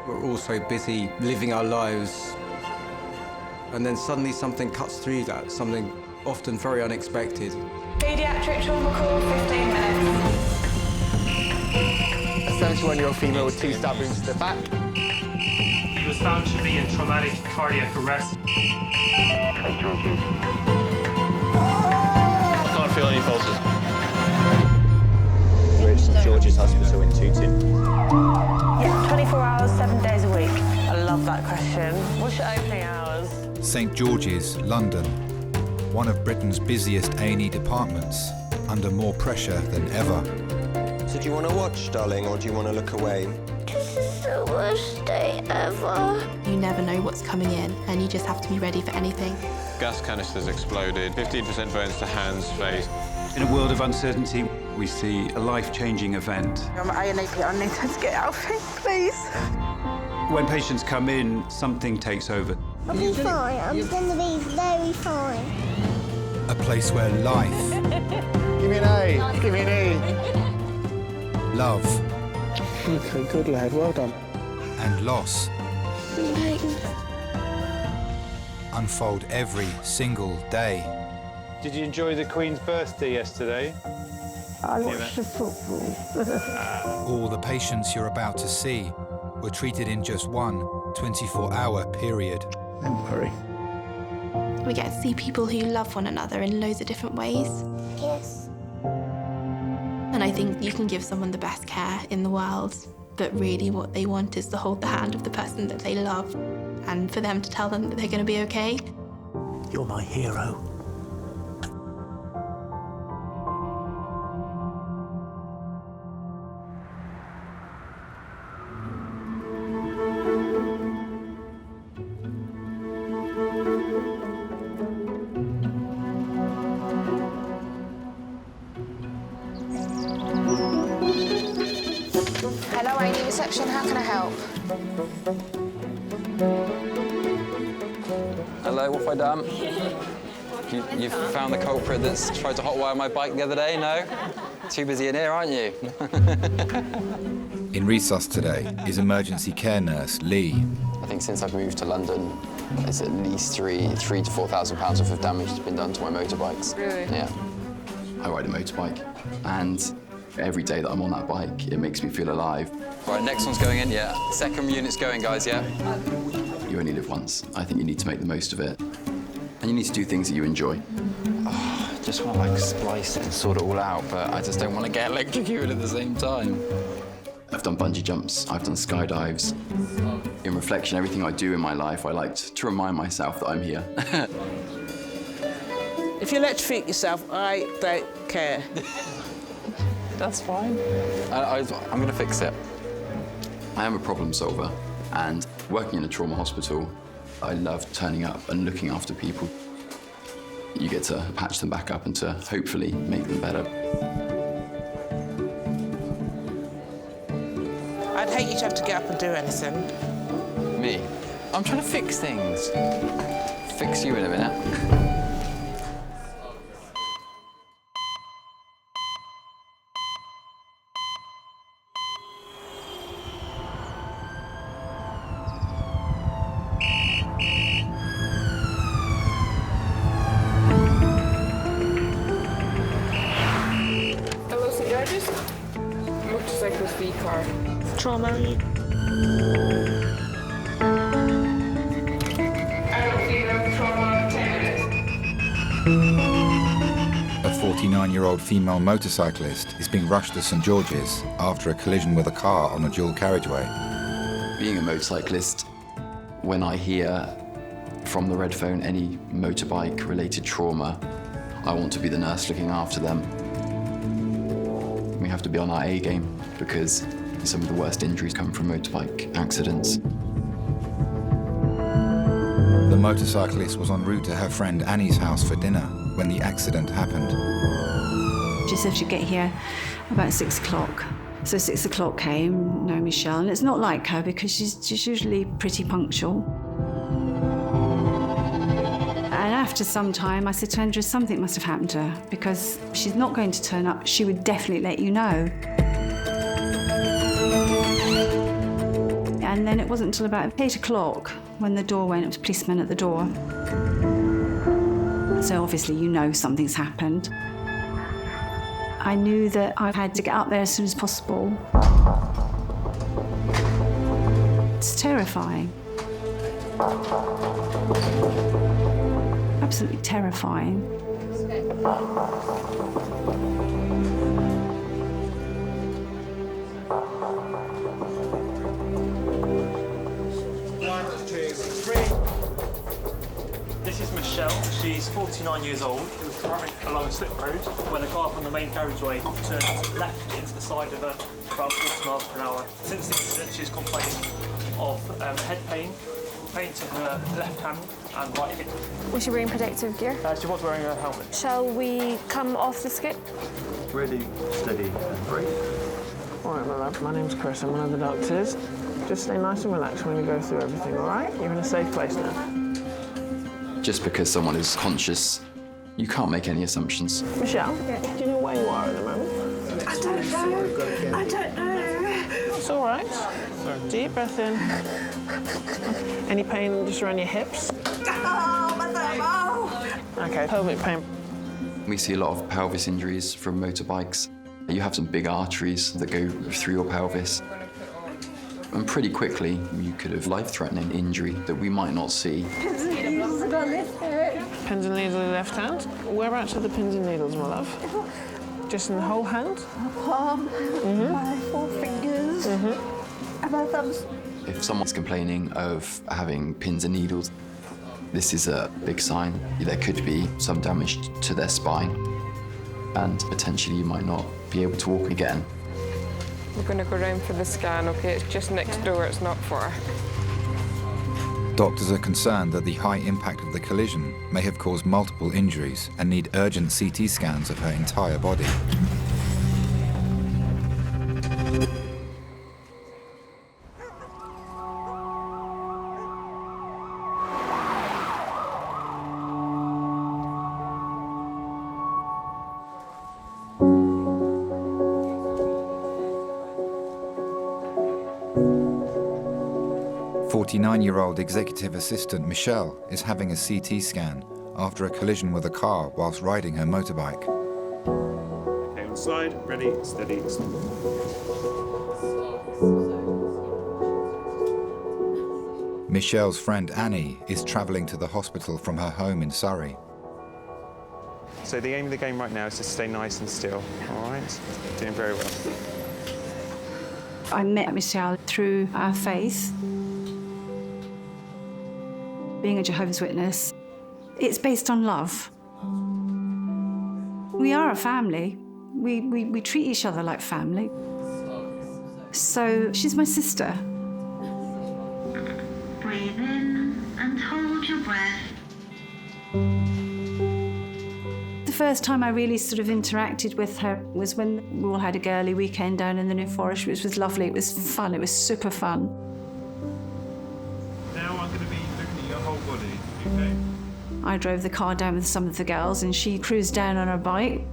We're all so busy living our lives. And then suddenly something cuts through that, something often very unexpected. Paediatric trauma call, 15 minutes. A 71-year-old female with 2 stab wounds to the back. He was found to be in traumatic cardiac arrest. I can't feel any pulses. We're at St George's Hospital in Tooting. Yeah, 24 hours, 7 days a week. I love that question. What's your opening hours? St George's, London. One of Britain's busiest A&E departments, under more pressure than ever. So do you want to watch, darling, or do you want to look away? This is the worst day ever. You never know what's coming in, and you just have to be ready for anything. Gas canisters exploded, 15% burns to hands, face. In a world of uncertainty, we see a life-changing event. I'm at A&E, I need her to get out of here, please. When patients come in, something takes over. I'll be fine. I'm going to be very fine. A place where life, Give me an A. Give me an E. love, Okay, good lad. Well done. and loss unfold every single day. Did you enjoy the Queen's birthday yesterday? I watched the football. All the patients you're about to see were treated in just one 24-hour period. Don't worry. We get to see people who love one another in loads of different ways. Yes. And I think you can give someone the best care in the world, but really what they want is to hold the hand of the person that they love and for them to tell them that they're going to be okay. You're my hero. Hello, A&E reception, how can I help? Hello, what have I done? You found the culprit that's tried to hotwire my bike the other day, no? Too busy in here, aren't you? In resus today is emergency care nurse Lee. I think since I've moved to London, it's at least three to £4,000 worth of damage that's been done to my motorbikes. Really? Yeah. I ride a motorbike, and every day that I'm on that bike, it makes me feel alive. Right, next one's going in, yeah. Second unit's going, guys, yeah? You only live once. I think you need to make the most of it. And you need to do things that you enjoy. Oh, I just want to, like, splice it and sort it all out, but I just don't want to get electrocuted at the same time. I've done bungee jumps, I've done skydives. In reflection, everything I do in my life, I like to remind myself that I'm here. If you electrocute yourself, I don't care. That's fine. I'm going to fix it. I am a problem solver, and working in a trauma hospital, I love turning up and looking after people. You get to patch them back up and to hopefully make them better. I'd hate you to have to get up and do anything. Me? I'm trying to fix things. Fix you in a minute. Hello, St George's. Motorcyclist V car. Trauma. Adult female trauma, 10 minutes. A 49-year-old female motorcyclist is being rushed to St George's after a collision with a car on a dual carriageway. Being a motorcyclist, when I hear from the red phone any motorbike-related trauma, I want to be the nurse looking after them. We have to be on our A game because some of the worst injuries come from motorbike accidents. The motorcyclist was en route to her friend Annie's house for dinner when the accident happened. She said she'd get here about 6 o'clock. So 6 o'clock came, no Michelle, and it's not like her because she's usually pretty punctual. And after some time, I said to Andrew, something must have happened to her because she's not going to turn up. She would definitely let you know. And And then it wasn't until about 8 o'clock when the door went, it was policemen at the door. So obviously you know something's happened. I knew that I had to get up there as soon as possible. It's terrifying. Absolutely terrifying. This is Michelle. She's 49 years old. She was driving along a slip road when a car from the main carriageway turned left into the side of her about 40 miles per hour. Since the incident, she's complaining of head pain to her left hand and right hip. Was she wearing protective gear? She was wearing a helmet. Shall we come off the skip? Ready, steady, and breathe. All right, my love, my name's Chris. I'm one of the doctors. Just stay nice and relaxed when we go through everything, all right? You're in a safe place now. Just because someone is conscious, you can't make any assumptions. Michelle, do you know where you are at the moment? I don't know. I don't know. It's all right. Deep breath in. Any pain just around your hips? Oh, my thumb. Okay, pelvic pain. We see a lot of pelvis injuries from motorbikes. You have some big arteries that go through your pelvis. And pretty quickly, you could have life-threatening injury that we might not see. Pins and needles on my left hand. Pins and needles in the left hand. Whereabouts are the pins and needles, my love? Just in the whole hand? My palm, my 4 fingers, and my thumbs. If someone's complaining of having pins and needles, this is a big sign. There could be some damage to their spine, and potentially you might not be able to walk again. We're going to go round for the scan, OK? It's just next door, it's not far. Doctors are concerned that the high impact of the collision may have caused multiple injuries and need urgent CT scans of her entire body. Forty-nine-year-old executive assistant Michelle is having a CT scan after a collision with a car whilst riding her motorbike. Okay, on side, ready, steady, stop. Michelle's friend Annie is travelling to the hospital from her home in Surrey. So the aim of the game right now is to stay nice and still, all right? Doing very well. I met Michelle through our faith. Being a Jehovah's Witness, it's based on love. We are a family. We treat each other like family. So she's my sister. Breathe in and hold your breath. The first time I really sort of interacted with her was when we all had a girly weekend down in the New Forest, which was lovely. It was fun. It was super fun. Now I'm going to be looking at your whole body, okay? I drove the car down with some of the girls and she cruised down on her bike.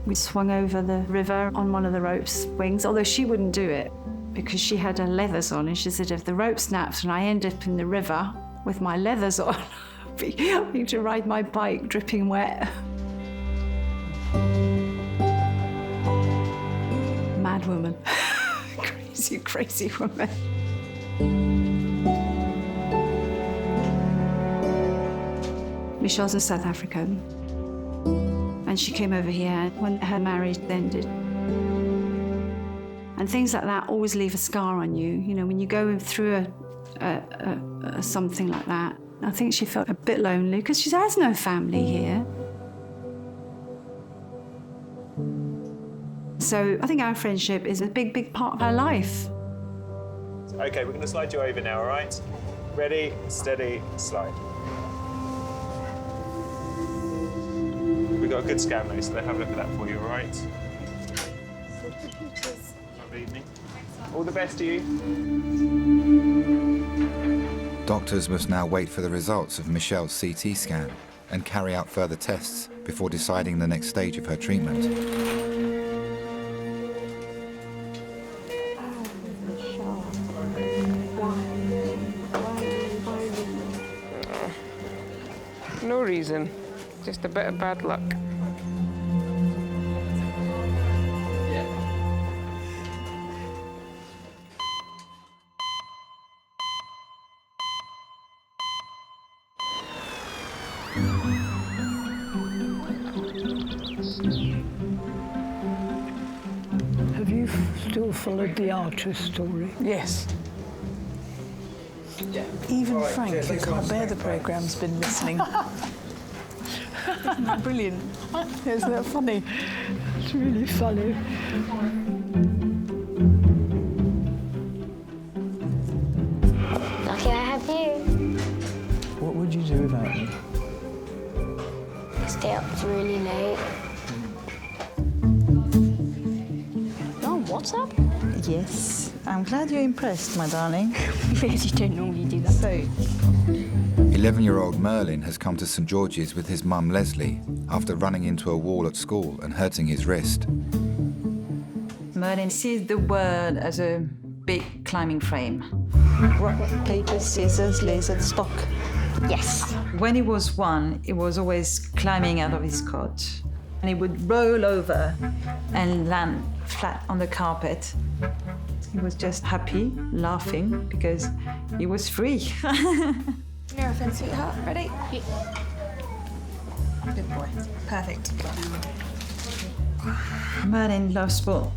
We swung over the river on one of the rope swings, although she wouldn't do it because she had her leathers on, and she said if the rope snaps and I end up in the river with my leathers on, I'll be to ride my bike dripping wet. Mad woman. Crazy, crazy woman. Michelle's a South African, and she came over here when her marriage ended. And things like that always leave a scar on you. You know, when you go through something like that, I think she felt a bit lonely because she has no family here. So I think our friendship is a big, big part of her life. Okay, we're going to slide you over now, all right? Ready, steady, slide. We've got a good scan though, so they'll have a look at that for you, all right? Lovely evening. All the best to you. Doctors must now wait for the results of Michelle's CT scan and carry out further tests before deciding the next stage of her treatment. just a bit of bad luck. Have you still followed the Archer story? Yes. Even Frank, who can't bear the programme's been listening. Isn't that brilliant? Isn't that funny? It's really funny. Lucky I have you. What would you do without me? Stay up really late. Oh, what's up? Yes. I'm glad you're impressed, my darling. Because you don't normally do that. So, 11-year-old Merlin has come to St George's with his mum Leslie after running into a wall at school and hurting his wrist. Merlin sees the world as a big climbing frame. rock, paper, scissors, laser, stock. Yes. When he was 1, he was always climbing out of his cot. And he would roll over and land flat on the carpet. He was just happy, laughing, because he was free. Your offense, sweetheart. Ready? Good boy. Perfect. Merlin loves sport.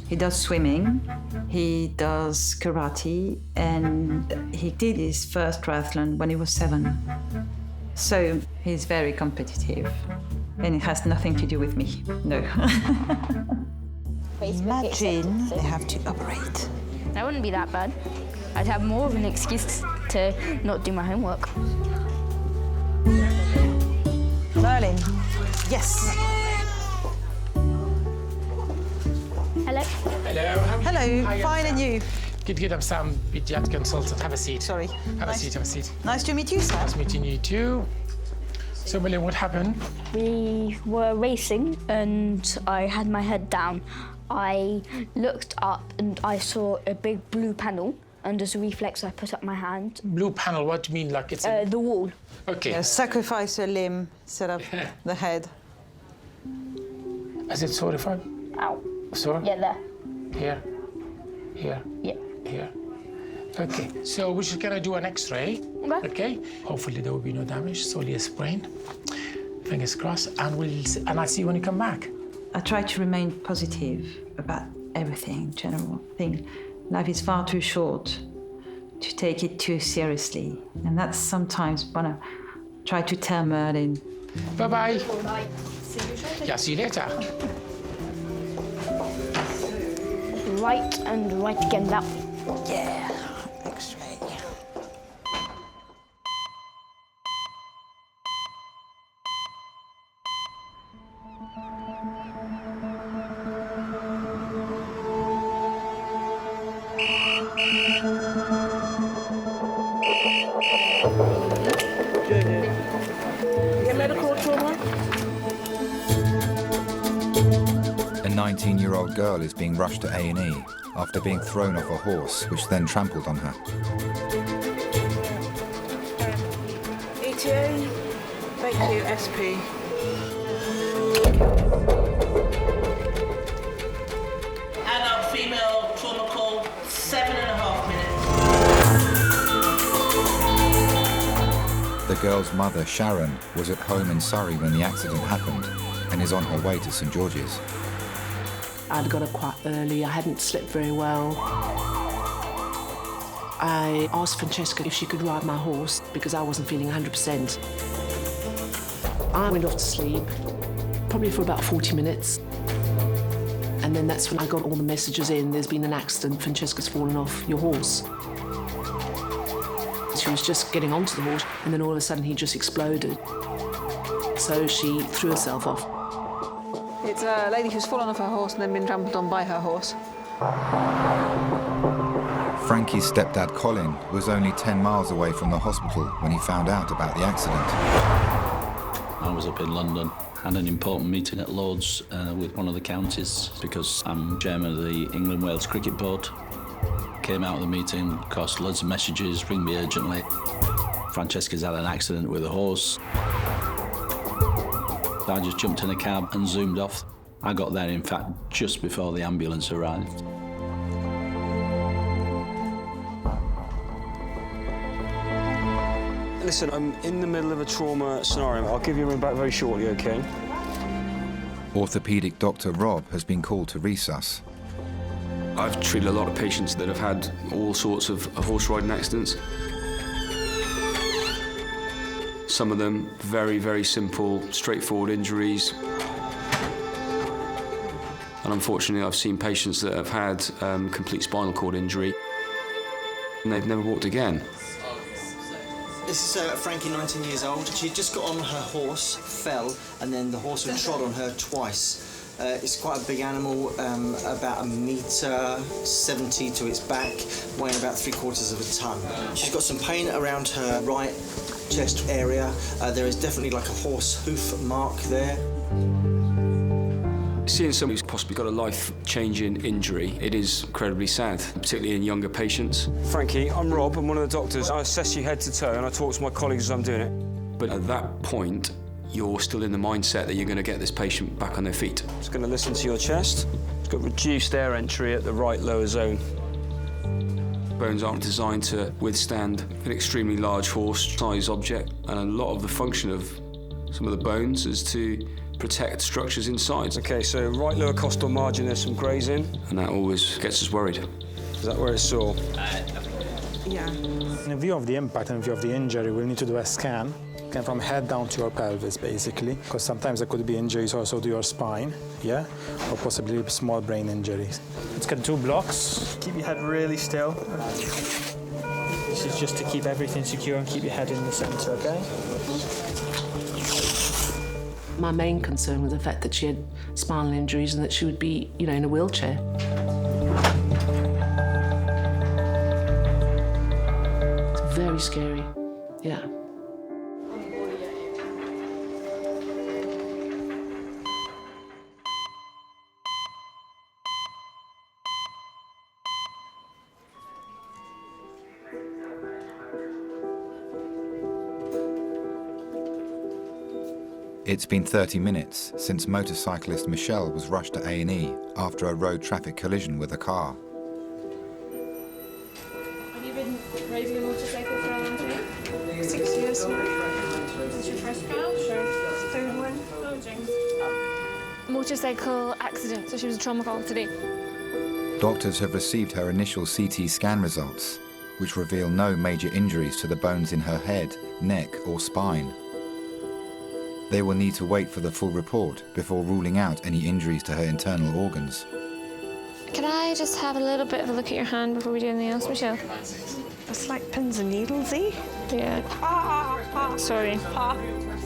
He does swimming, he does karate, and he did his first triathlon when he was 7. So he's very competitive, and it has nothing to do with me, no. Imagine they have to operate. That wouldn't be that bad. I'd have more of an excuse to not do my homework. Merlin, yes. Hello. Hello. Hello, fine, and you? Good. I'm Sam, pediatric consultant. Have a seat. Sorry. Have a seat. Nice to meet you, Sam. Nice meeting you too. So, Merlin, what happened? We were racing and I had my head down. I looked up and I saw a big blue panel, and as a reflex I put up my hand. Blue panel, what do you mean? Like it's the wall. Okay. Yeah, sacrifice a limb, set up the head. Is it sore if I... Ow. Sore? Yeah, there. Here. Here. Yeah. Here. Okay, so we're just gonna do an X-ray. Okay. Hopefully there will be no damage, solely a sprain. Fingers crossed, and I'll see you when you come back. I try to remain positive about everything in general. I think life is far too short to take it too seriously. And that's sometimes what I try to tell Merlin. Bye-bye. Bye. Yeah, see you later. Right and right again now. Yeah, X-ray. Get medical trauma? A 19-year-old girl is being rushed to A&E after being thrown off a horse, which then trampled on her. ETA, thank you, SP. Adult female trauma call, 7.5 minutes. The girl's mother, Sharon, was at home in Surrey when the accident happened and is on her way to St George's. I'd got up quite early, I hadn't slept very well. I asked Francesca if she could ride my horse because I wasn't feeling 100%. I went off to sleep, probably for about 40 minutes. And then that's when I got all the messages in, there's been an accident, Francesca's fallen off your horse. She was just getting onto the horse and then all of a sudden he just exploded. So she threw herself off. It's a lady who's fallen off her horse and then been trampled on by her horse. Frankie's stepdad, Colin, was only 10 miles away from the hospital when he found out about the accident. I was up in London, had an important meeting at Lords with one of the counties because I'm chairman of the England-Wales Cricket Board. Came out of the meeting, of course, loads of messages, ring me urgently. Francesca's had an accident with a horse. I just jumped in a cab and zoomed off. I got there, in fact, just before the ambulance arrived. Listen, I'm in the middle of a trauma scenario. I'll give you a ring back very shortly, OK? Orthopaedic Dr. Rob has been called to resus. I've treated a lot of patients that have had all sorts of horse riding accidents. Some of them very, very simple, straightforward injuries. And unfortunately, I've seen patients that have had complete spinal cord injury and they've never walked again. This is Frankie, 19 years old. She just got on her horse, fell, and then the horse had trod on her twice. It's quite a big animal, about 1.70 meters to its back, weighing about 3/4 of a ton. She's got some pain around her right chest area. There is definitely like a horse hoof mark there. Seeing somebody who's possibly got a life-changing injury, it is incredibly sad, particularly in younger patients. Frankie, I'm Rob, I'm one of the doctors. I assess you head to toe and I talk to my colleagues as I'm doing it. But at that point, you're still in the mindset that you're going to get this patient back on their feet. Just going to listen to your chest. It's got reduced air entry at the right lower zone. Bones aren't designed to withstand an extremely large horse-sized object, and a lot of the function of some of the bones is to protect structures inside. OK, so right lower costal margin, there's some grazing, and that always gets us worried. Is that where it's sore? Yeah. In view of the impact and in view of the injury, we'll need to do a scan from head down to your pelvis, basically, because sometimes there could be injuries also to your spine, yeah, or possibly small brain injuries. Let's get 2 blocks. Keep your head really still. This is just to keep everything secure and keep your head in the centre, OK? My main concern was the fact that she had spinal injuries and that she would be, you know, in a wheelchair. It's very scary, yeah. It's been 30 minutes since motorcyclist Michelle was rushed to A&E after a road traffic collision with a car. Have you been riding a motorcycle for a long time? 6 years now. Is this your first car? Sure. Third one. Oh, jinx. Motorcycle accident, so she was a trauma call today. Doctors have received her initial CT scan results, which reveal no major injuries to the bones in her head, neck or spine. They will need to wait for the full report before ruling out any injuries to her internal organs. Can I just have a little bit of a look at your hand before we do anything else, Michelle? It's like pins and needles, eh? Yeah. Sorry.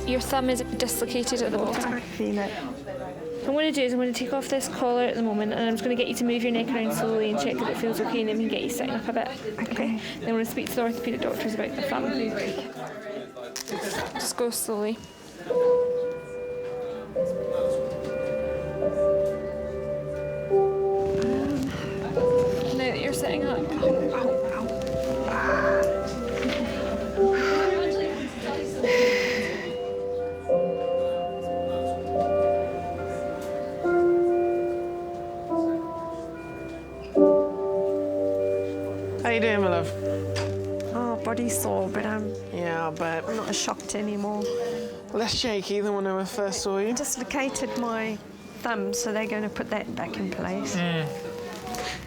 Your thumb is dislocated at the bottom. I feel it. What I'm going to do is I'm going to take off this collar at the moment and I'm just going to get you to move your neck around slowly and check that it feels okay, and then we can get you sitting up a bit. Okay? Then I'm going to speak to the orthopaedic doctors about the thumb. Just go slowly. Now that you're sitting up. How you doing, my love? Oh, body's sore, but Yeah, but I'm not as shocked anymore. less shaky than when I first saw you. Dislocated my thumb, so they're going to put that back in place.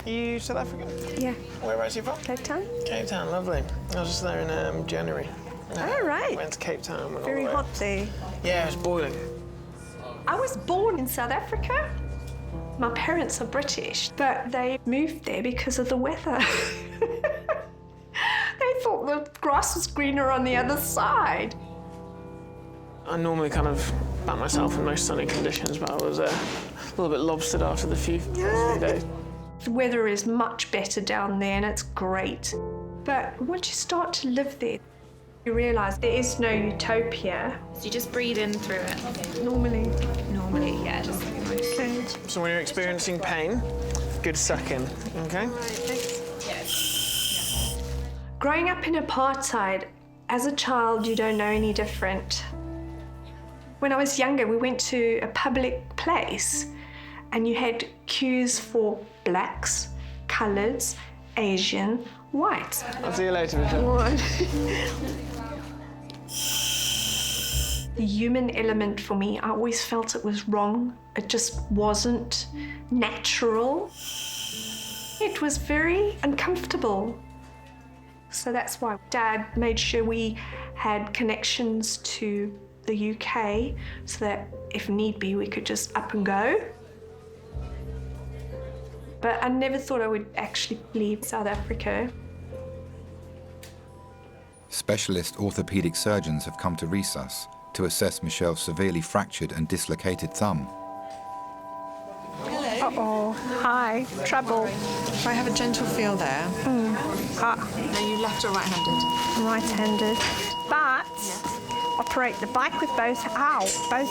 You South African? Yeah. Whereabouts are you from? Cape Town. Cape Town, lovely. I was just there in January. Oh, right. Went to Cape Town. Went Very all the way. hot there. Yeah, it was boiling. I was born in South Africa. My parents are British, but they moved there because of the weather. They thought the grass was greener on the other side. I normally kind of bat myself in most sunny conditions, but I was a little bit lobstered after the few days. The weather is much better down there and it's great. But once you start to live there, you realise there is no utopia. So you just breathe in through it. Normally, yeah, just okay. So when you're experiencing pain, good suck in, okay? Growing up in apartheid, as a child, you don't know any different. When I was younger, we went to a public place and you had queues for blacks, coloureds, Asian, whites. I'll see you later, Michelle. The human element for me, I always felt it was wrong. It just wasn't natural. It was very uncomfortable. So that's why Dad made sure we had connections to the UK so that if need be, we could just up and go. But I never thought I would actually leave South Africa. Specialist orthopaedic surgeons have come to Resus to assess Michelle's severely fractured and dislocated thumb. Uh-oh. Hi. Trouble. I have a gentle feel there. Are you left or right-handed? Right-handed. But operate the bike with both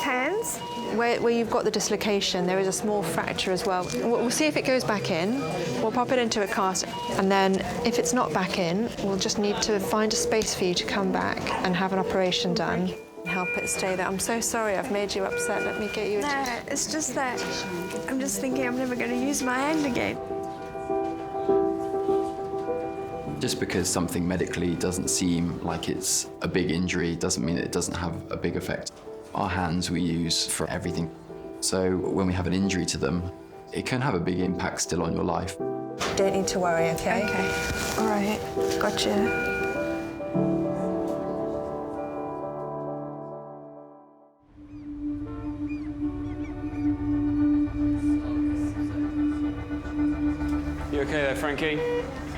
hands. Where you've got the dislocation, there is a small fracture as well. We'll see if it goes back in. We'll pop it into a cast, and then if it's not back in, we'll just need to find a space for you to come back and have an operation done. Help it stay there. I'm so sorry I've made you upset. Let me get you a... No, it's just that I'm just thinking I'm never going to use my hand again. Just because something medically doesn't seem like it's a big injury doesn't mean it doesn't have a big effect. Our hands we use for everything. So when we have an injury to them, it can have a big impact still on your life. Don't need to worry, okay? Okay. All right. Gotcha. You okay there, Frankie?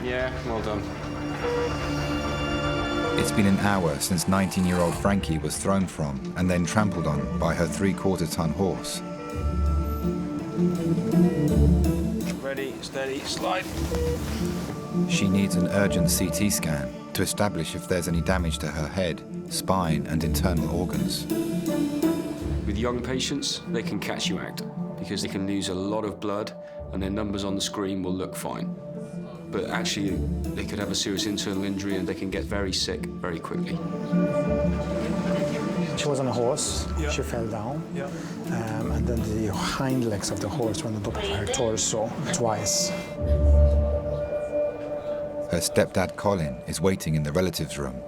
Yeah, well done. It's been an hour since 19-year-old Frankie was thrown from and then trampled on by her 3/4-ton horse. Ready, steady, slide. She needs an urgent CT scan to establish if there's any damage to her head, spine and internal organs. With young patients, they can catch you out because they can lose a lot of blood and their numbers on the screen will look fine. But actually, they could have a serious internal injury and they can get very sick very quickly. She was on a horse, she fell down, and then the hind legs of the horse were on the top of her torso twice. Her stepdad Colin is waiting in the relatives' room.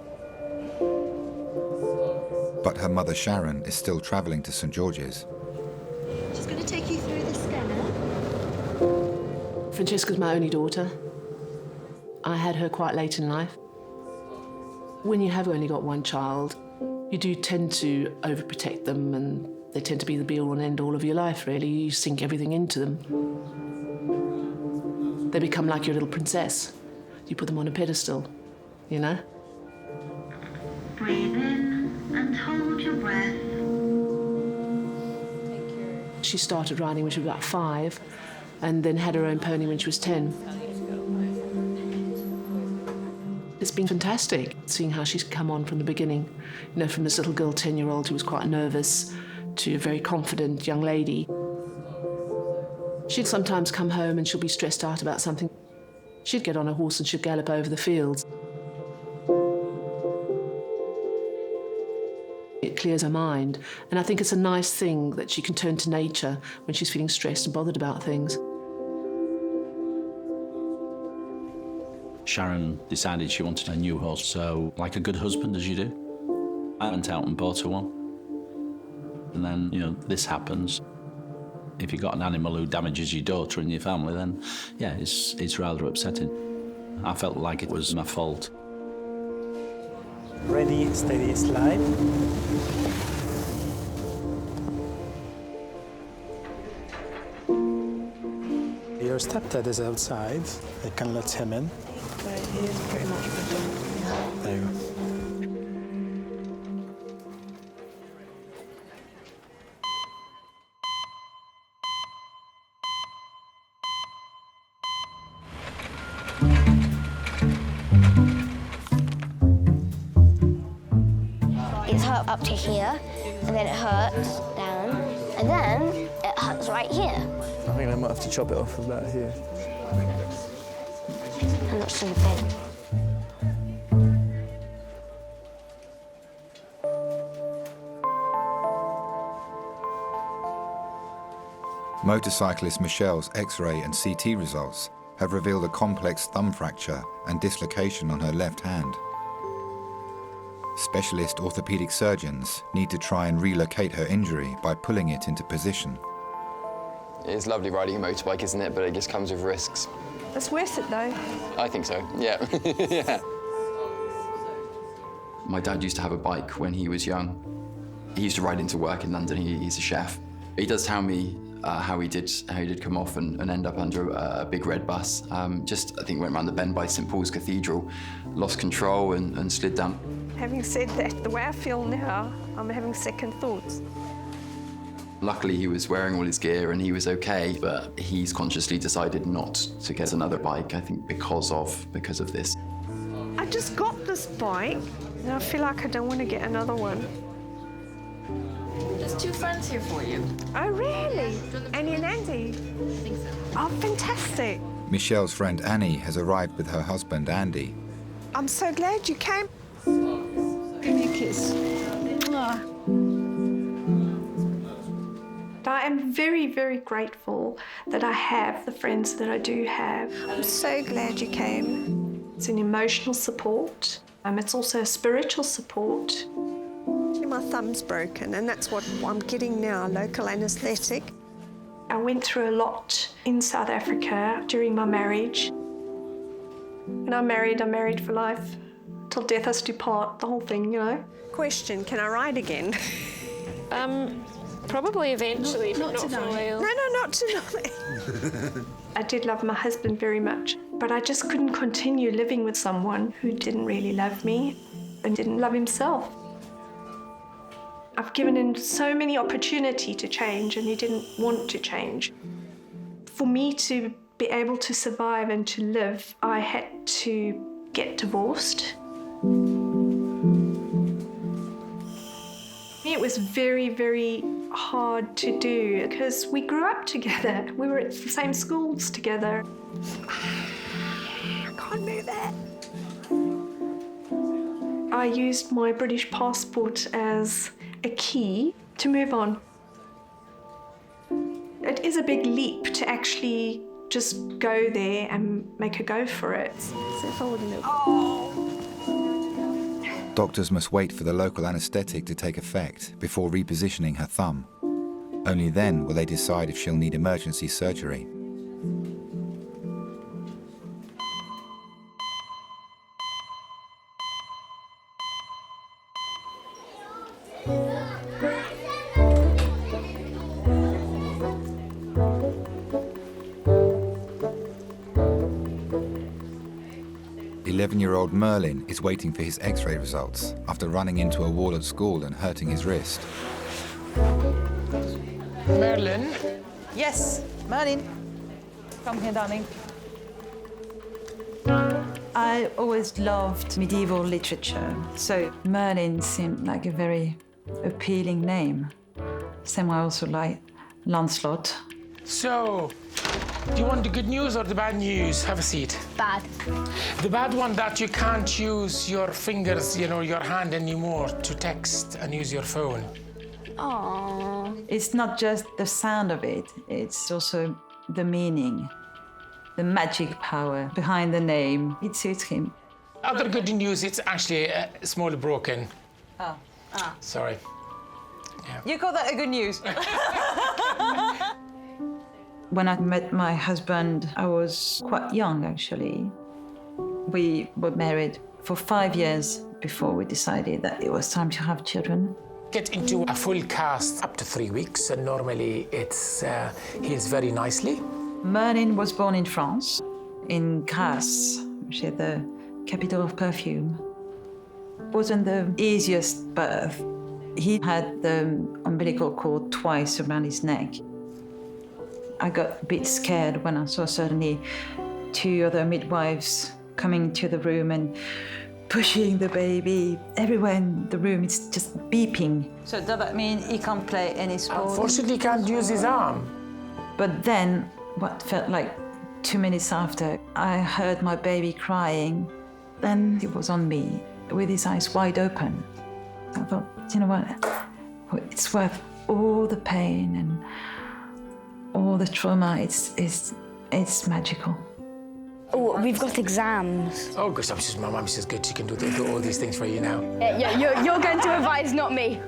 But her mother Sharon is still travelling to St George's. She's going to take you through the scanner. Francesca's my only daughter. I had her quite late in life. When you have only got one child, you do tend to overprotect them and they tend to be the be-all and end-all of your life, really. You sink everything into them. They become like your little princess. You put them on a pedestal, you know? Breathe in and hold your breath. She started riding when she was about 5 and then had her own pony when she was 10. It's been fantastic seeing how she's come on from the beginning. You know, from this little girl, 10-year-old, who was quite nervous to a very confident young lady. She'd sometimes come home and she'll be stressed out about something. She'd get on a horse and she'd gallop over the fields. It clears her mind, and I think it's a nice thing that she can turn to nature when she's feeling stressed and bothered about things. Sharon decided she wanted a new horse, so like a good husband as you do, I went out and bought her one. And then, you know, this happens. If you've got an animal who damages your daughter and your family, then, yeah, it's rather upsetting. I felt like it was my fault. Ready, steady, slide. Your stepdad is outside. I can let him in. He is pretty much better. There you go. It's hurt up to here, and then it hurts down, and then it hurts right here. I think I might have to chop it off about here. I'm not so big. Motorcyclist Michelle's X-ray and CT results have revealed a complex thumb fracture and dislocation on her left hand. Specialist orthopedic surgeons need to try and relocate her injury by pulling it into position. It's lovely riding a motorbike, isn't it? But it just comes with risks. It's worth it, though. I think so, yeah. Yeah. My dad used to have a bike when he was young. He used to ride into work in London. He's a chef. He does tell me how he did come off and end up under a big red bus. I think went around the bend by St Paul's Cathedral, lost control and slid down. Having said that, the way I feel now, I'm having second thoughts. Luckily, he was wearing all his gear and he was okay, but he's consciously decided not to get another bike, I think because of this. I just got this bike, and I feel like I don't want to get another one. There's two friends here for you. Oh, really? Annie and Andy? I think so. Oh, fantastic. Michelle's friend Annie has arrived with her husband Andy. I'm so glad you came. Give me a kiss. I am very, very grateful that I have the friends that I do have. I'm so glad you came. It's an emotional support. It's also a spiritual support. My thumb's broken, and that's what I'm getting now, local anaesthetic. I went through a lot in South Africa during my marriage. And I'm married for life. Till death us do part, the whole thing, you know. Question, can I ride again? Probably eventually, but not for a while. No, not tonight. I did love my husband very much, but I just couldn't continue living with someone who didn't really love me and didn't love himself. I've given him so many opportunities to change, and he didn't want to change. For me to be able to survive and to live, I had to get divorced. It was very, very hard to do because we grew up together. We were at the same schools together. I can't move that. I used my British passport as a key to move on. It is a big leap to actually just go there and make a go for it. Doctors must wait for the local anaesthetic to take effect before repositioning her thumb. Only then will they decide if she'll need emergency surgery. Merlin is waiting for his X-ray results after running into a wall at school and hurting his wrist. Merlin? Yes, Merlin. Come here, darling. I always loved medieval literature, so Merlin seemed like a very appealing name. Same way I also like Lancelot. So, do you want the good news or the bad news? Have a seat. Bad. The bad one that you can't use your fingers, your hand anymore to text and use your phone. Aww. It's not just the sound of it, it's also the meaning, the magic power behind the name. It suits him. Other good news, it's actually small broken. Oh. Sorry. Yeah. You call that a good news? When I met my husband, I was quite young, actually. We were married for 5 years before we decided that it was time to have children. Get into a full cast up to 3 weeks, and normally it's heals very nicely. Merlin was born in France, in Grasse, which is the capital of perfume. It wasn't the easiest birth. He had the umbilical cord twice around his neck. I got a bit scared when I saw suddenly 2 other midwives coming into the room and pushing the baby everywhere in the room. It's just beeping. So does that mean he can't play any sport? Unfortunately, he can't use his arm. But then, what felt like 2 minutes after, I heard my baby crying. Then he was on me with his eyes wide open. I thought, you know what? It's worth all the pain and all all the trauma, it's magical. Oh, we've got exams. Oh, good. My mum says good. She can do all these things for you now. Yeah, you're going to advise, not me.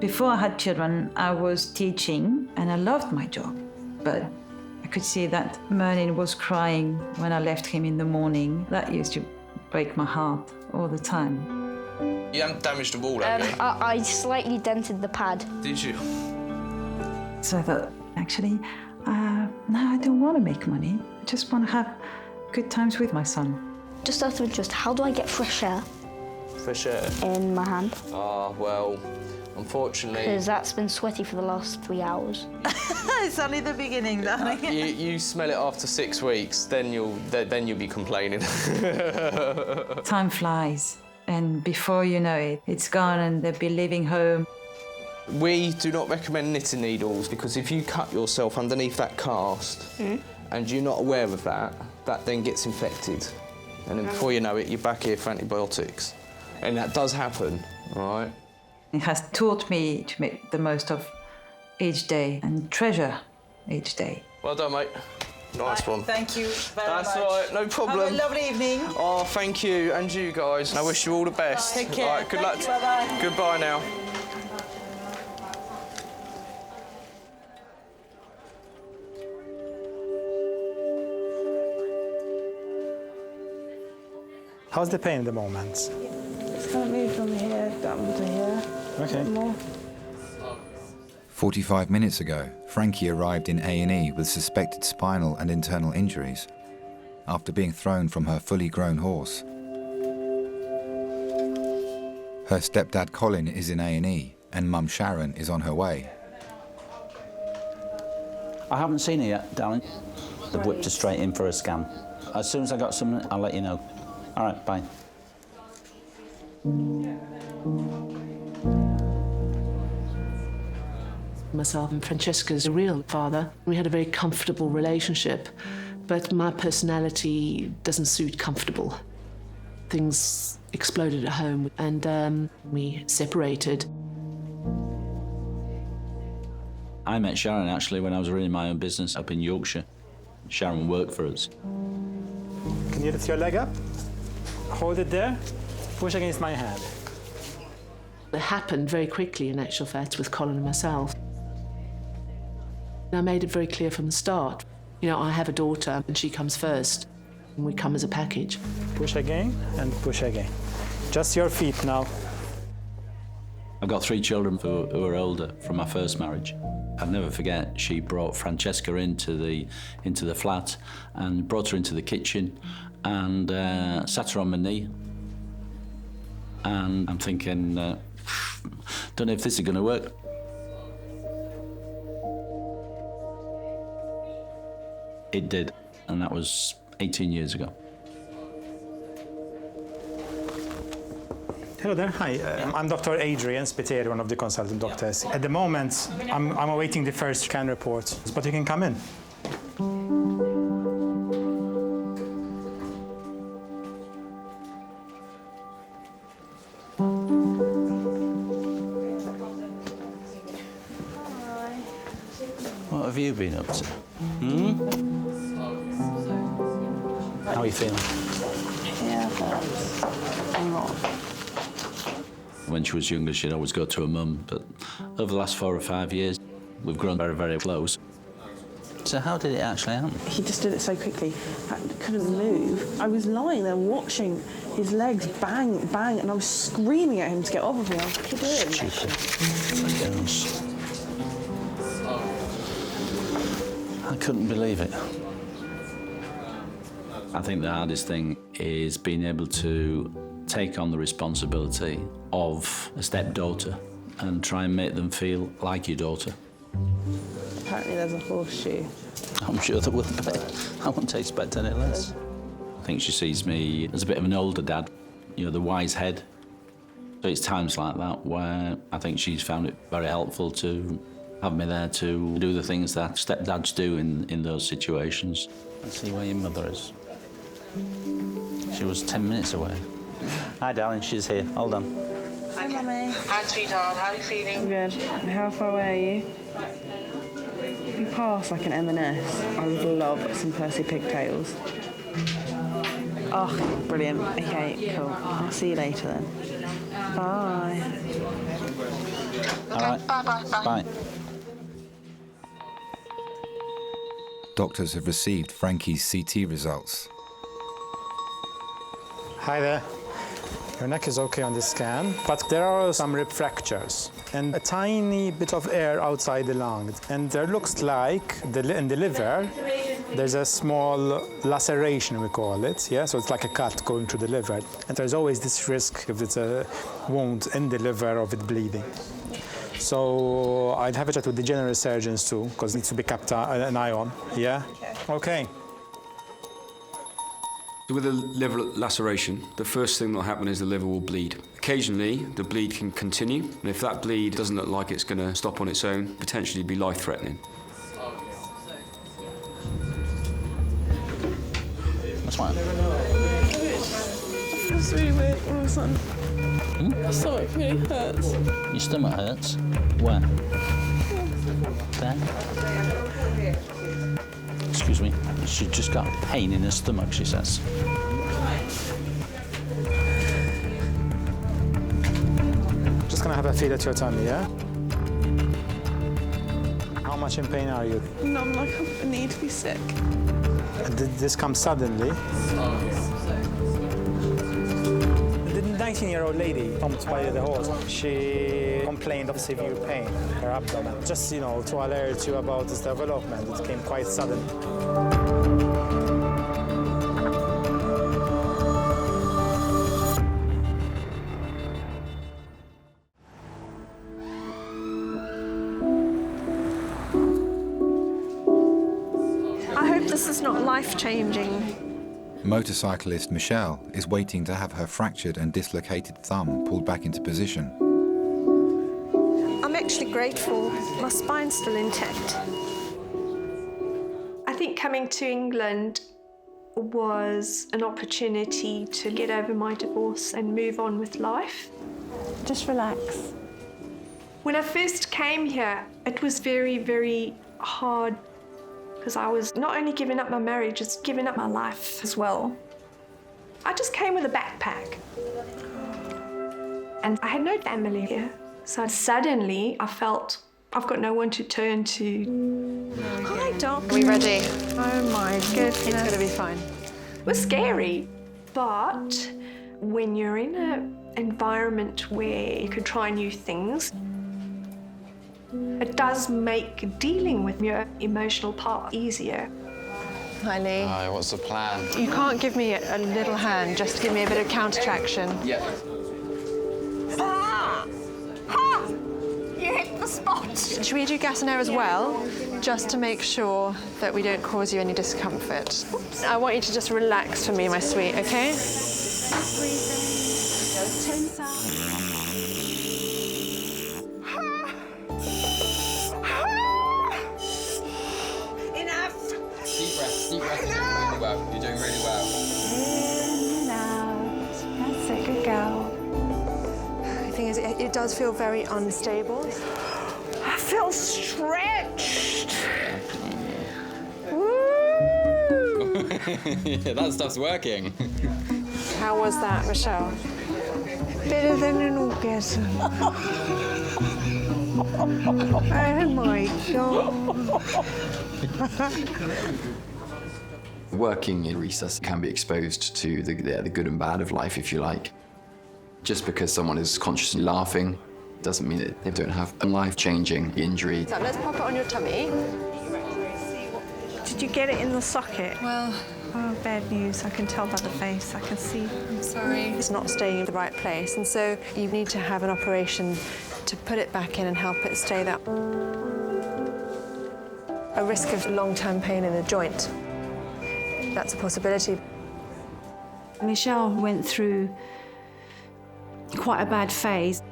Before I had children, I was teaching and I loved my job. But I could see that Merlin was crying when I left him in the morning. That used to break my heart all the time. You haven't damaged the wall, have you? I slightly dented the pad. Did you? So I thought, actually, no, I don't want to make money. I just want to have good times with my son. Just out of interest, how do I get fresh air Fresh air? in my hand? Well, unfortunately... Because that's been sweaty for the last 3 hours. It's only the beginning, darling. You smell it after 6 weeks, then you'll be complaining. Time flies, and before you know it, it's gone and they'll be leaving home. We do not recommend knitting needles because if you cut yourself underneath that cast and you're not aware of that, that then gets infected. And then before you know it, you're back here for antibiotics. And that does happen, all right? It has taught me to make the most of each day and treasure each day. Well done, mate. Nice one. Thank you very much. That's all right, no problem. Have a lovely evening. Oh, thank you, and you guys. I wish you all the best. Take care. All right, good luck. Bye-bye. Goodbye now. How's the pain at the moment? It's going to move from here down to here. Okay. More. 45 minutes ago, Frankie arrived in A&E with suspected spinal and internal injuries after being thrown from her fully grown horse. Her stepdad Colin is in A&E and mum Sharon is on her way. I haven't seen her yet, darling. They've whipped her straight in for a scan. As soon as I got something, I'll let you know. All right, bye. Myself and Francesca's real father. We had a very comfortable relationship, but my personality doesn't suit comfortable. Things exploded at home and we separated. I met Sharon actually when I was running my own business up in Yorkshire. Sharon worked for us. Can you lift your leg up? Hold it there. Push against my hand. It happened very quickly, in actual fact, with Colin and myself. I made it very clear from the start. You know, I have a daughter and she comes first. And we come as a package. Push again and push again. Just your feet now. I've got 3 children who are older from my first marriage. I'll never forget, she brought Francesca into the flat and brought her into the kitchen and sat her on my knee. And I'm thinking, don't know if this is going to work. It did, and that was 18 years ago. Hello there, hi. I'm Dr. Adrian Spiteri, one of the consultant doctors. At the moment, I'm awaiting the first scan report, but you can come in. What have you been up to? How are you feeling? Yeah, a lot. When she was younger, she'd always go to her mum, but over the last 4 or 5 years, we've grown very, very close. So how did it actually happen? He just did it so quickly, I couldn't move. I was lying there watching his legs bang, bang, and I was screaming at him to get off of me. I was like, what are you doing? Stupid. Girls. I couldn't believe it. I think the hardest thing is being able to take on the responsibility of a stepdaughter and try and make them feel like your daughter. Apparently there's a horseshoe. I'm sure there will be. I wouldn't expect any less. I think she sees me as a bit of an older dad, you know, the wise head. So it's times like that where I think she's found it very helpful to have me there to do the things that stepdads do in those situations. Let's see where your mother is. She was 10 minutes away. Hi, darling, she's here. Hold on. Hi, Mummy. Hi, sweetheart. How are you feeling? Good. How far away are you? we pass like an M&S, I would love some Percy pigtails. Oh, brilliant. Okay, cool. I'll see you later then. Bye. All right. Bye. Doctors have received Frankie's CT results. Hi there. Your neck is okay on the scan, but there are some rib fractures and a tiny bit of air outside the lung. And there looks like in the liver, there's a small laceration, we call it, yeah? So it's like a cut going through the liver. And there's always this risk if it's a wound in the liver of it bleeding. So I'd have a chat with the general surgeons too, because it needs to be kept an eye on, yeah? Okay. With a liver laceration, the first thing that will happen is the liver will bleed. Occasionally, the bleed can continue, and if that bleed doesn't look like it's going to stop on its own, potentially be life-threatening. What's fine? It's really weird all of a sudden. My stomach really hurts. Your stomach hurts? Where? There? Excuse me. She just got pain in her stomach, she says. Just gonna have a feel at your tummy, yeah? How much in pain are you? No, I'm like, I need to be sick. Did this come suddenly? The 19-year-old lady pumped by the horse, she complained of severe pain in her abdomen. Just, to alert you about this development, it came quite sudden. I hope this is not life-changing. Motorcyclist Michelle is waiting to have her fractured and dislocated thumb pulled back into position. I'm actually grateful. My spine's still intact. I think coming to England was an opportunity to get over my divorce and move on with life. Just relax. When I first came here, it was very, very hard because I was not only giving up my marriage, it's giving up my life as well. I just came with a backpack. And I had no family here. So suddenly I felt I've got no one to turn to. Hi, Doc. Are we ready? Oh my goodness. It's going to be fine. It was scary, but when you're in an environment where you can try new things, it does make dealing with your emotional part easier. Hi, Lee. Hi, what's the plan? You can't give me a little hand, just give me a bit of counter traction. Yeah. Ah! Ha! You hit the spot. Should we do gas and air as well, just to make sure that we don't cause you any discomfort? Oops. I want you to just relax for me, my sweet, okay? Deep breath, you're doing really well. You're doing really well. In and out. That's a good girl. The thing is, it does feel very unstable. I feel stretched. Yeah, that stuff's working. How was that, Michelle? Better than an orgasm. Oh my God. Working in resus can be exposed to the good and bad of life, if you like. Just because someone is consciously laughing doesn't mean that they don't have a life-changing injury. So let's pop it on your tummy. Did you get it in the socket? Well... Oh, bad news. I can tell by the face. I can see. I'm sorry. It's not staying in the right place, and so you need to have an operation to put it back in and help it stay there. A risk of long-term pain in a joint. That's a possibility. Michelle went through quite a bad phase,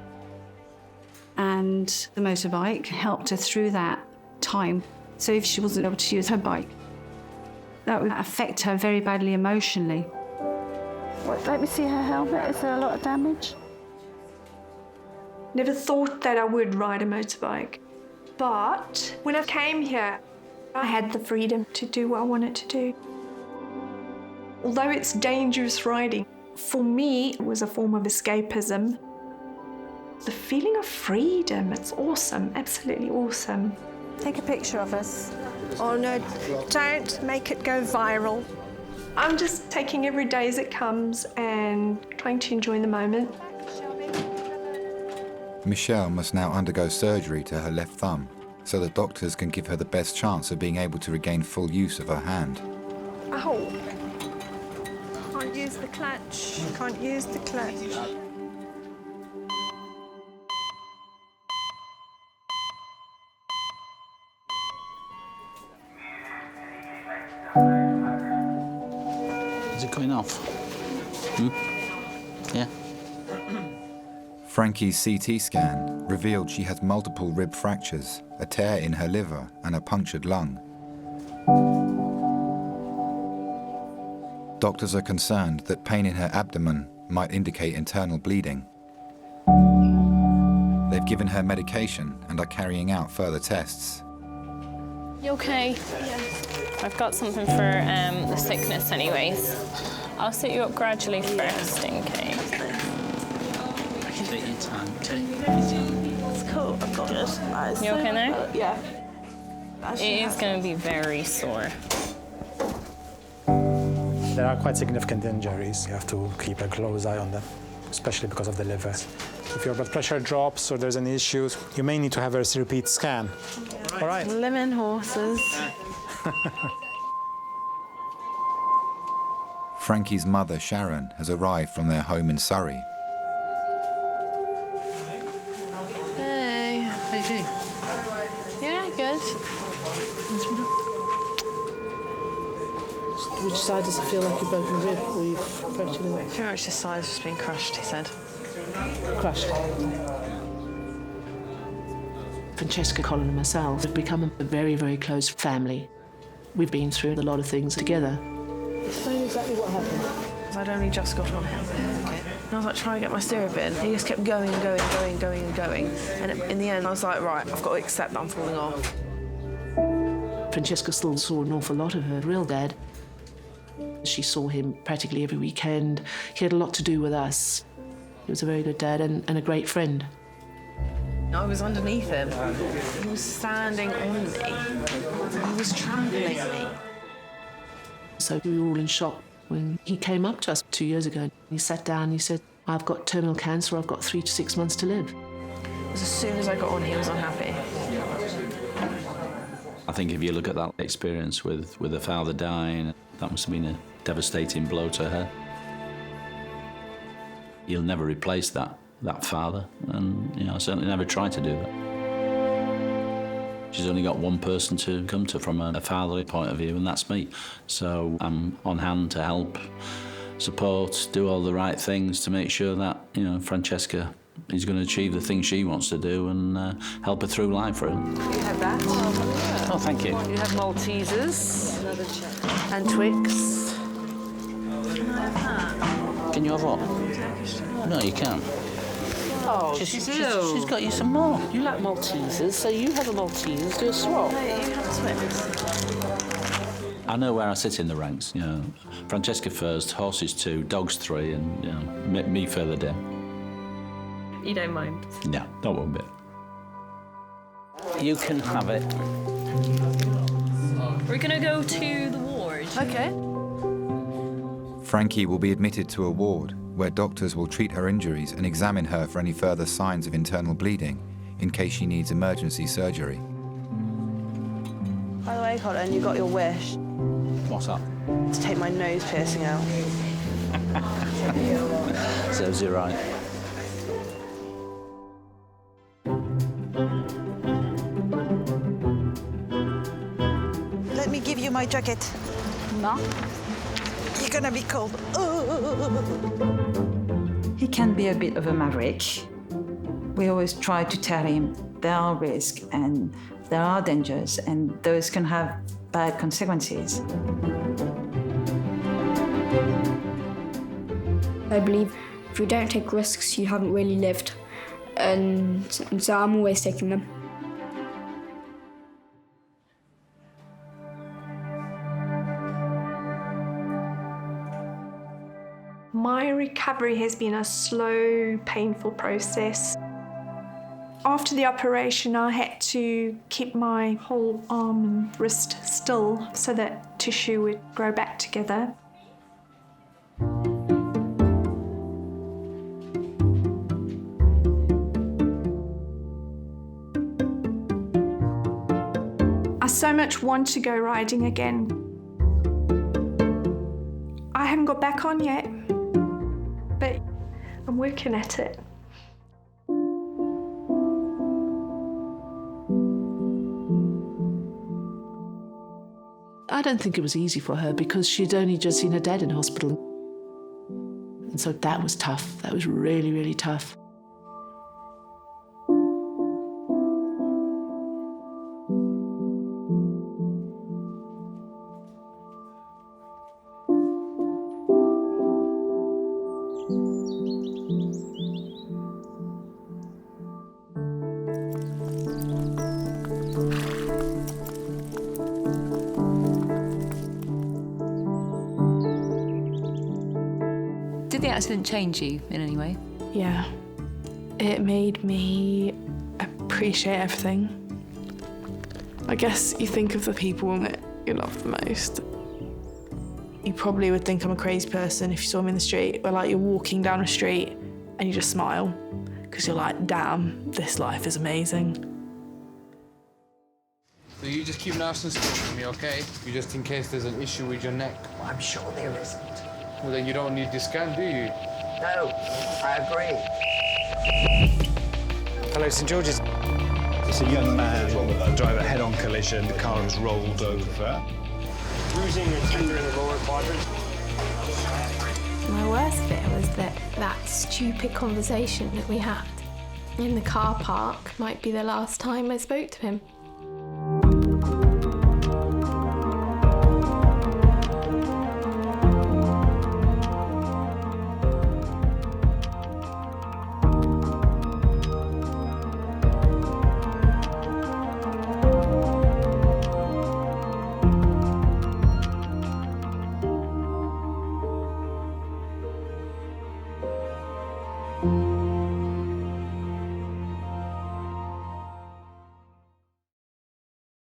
and the motorbike helped her through that time. So if she wasn't able to use her bike, that would affect her very badly emotionally. Let me see her helmet. Is there a lot of damage? Never thought that I would ride a motorbike. But when I came here, I had the freedom to do what I wanted to do. Although it's dangerous riding, for me it was a form of escapism. The feeling of freedom, it's awesome, absolutely awesome. Take a picture of us. Oh no, don't make it go viral. I'm just taking every day as it comes and trying to enjoy the moment. Michelle must now undergo surgery to her left thumb, so the doctors can give her the best chance of being able to regain full use of her hand. Ow. Can't use the clutch. Can't use the clutch. Is it going off? Yeah. Frankie's CT scan revealed she has multiple rib fractures, a tear in her liver, and a punctured lung. Doctors are concerned that pain in her abdomen might indicate internal bleeding. They've given her medication and are carrying out further tests. You okay? Yes. I've got something for the sickness anyways. I'll sit you up gradually first in case. Take your time. It's cool. I've got it. You okay now? Yeah. It is going to be very sore. There are quite significant injuries. You have to keep a close eye on them, especially because of the liver. If your blood pressure drops or there's any issues, you may need to have a repeat scan. All right. Lemon horses. Frankie's mother, Sharon, has arrived from their home in Surrey. Hey. How you feeling? Yeah, good. Which side does it feel like you've broken a rib or you've fractured it? Pretty much this side's just been crushed, he said. Crushed. Francesca, Colin and myself have become a very, very close family. We've been through a lot of things together. Explain exactly what happened. I'd only just got on him. And I was like trying to get my stirrup in. He just kept going and going and going and going and going. And in the end, I was like, right, I've got to accept that I'm falling off. Francesca still saw an awful lot of her real dad. She saw him practically every weekend. He had a lot to do with us. He was a very good dad and a great friend. I was underneath him. He was standing on me. He was trampling me. So we were all in shock when he came up to us 2 years ago. He sat down and he said, I've got terminal cancer, I've got 3 to 6 months to live. As soon as I got on, he was unhappy. I think if you look at that experience with her father dying, that must have been a devastating blow to her. You'll never replace that father, and I certainly never tried to do that. She's only got one person to come to from a fatherly point of view, and that's me. So I'm on hand to help, support, do all the right things to make sure that, Francesca is going to achieve the things she wants to do and help her through life, really. You have that. Oh, thank you. You have Maltesers and Twix. Can you have what? No, you can't. Oh, she's got you some more. You like Maltesers, so you have a Maltesers, do a swap. No, you have Twix. I know where I sit in the ranks, Francesca first, horses 2, dogs 3, and, me further down. You don't mind? No, not one bit. You can have it. We're going to go to the ward. Okay. Frankie will be admitted to a ward where doctors will treat her injuries and examine her for any further signs of internal bleeding in case she needs emergency surgery. By the way, Colin, you got your wish. What's up? To take my nose piercing out. Serves you right. Let me give you my jacket. No. You're gonna be cold. He can be a bit of a maverick. We always try to tell him there are risks and there are dangers, and those can have bad consequences. I believe if you don't take risks, you haven't really lived. And so I'm always taking them. My recovery has been a slow, painful process. After the operation, I had to keep my whole arm and wrist still so that tissue would grow back together. I so much want to go riding again. I haven't got back on yet, but I'm working at it. I don't think it was easy for her because she'd only just seen her dad in hospital. And so that was tough. That was really, really tough. Did the accident change you in any way? Yeah, it made me appreciate everything. I guess you think of the people that you love the most. You probably would think I'm a crazy person if you saw me in the street, or like you're walking down a street and you just smile because you're like, damn, this life is amazing. So you just keep nice and still for me, okay? You just in case there's an issue with your neck. Well, I'm sure there isn't. Well, then you don't need the scan, do you? No, I agree. Hello, St George's. It's a young man drive a head-on collision. The car has rolled over. Bruising and tender in the lower quadrant. My worst bit was that stupid conversation that we had in the car park might be the last time I spoke to him.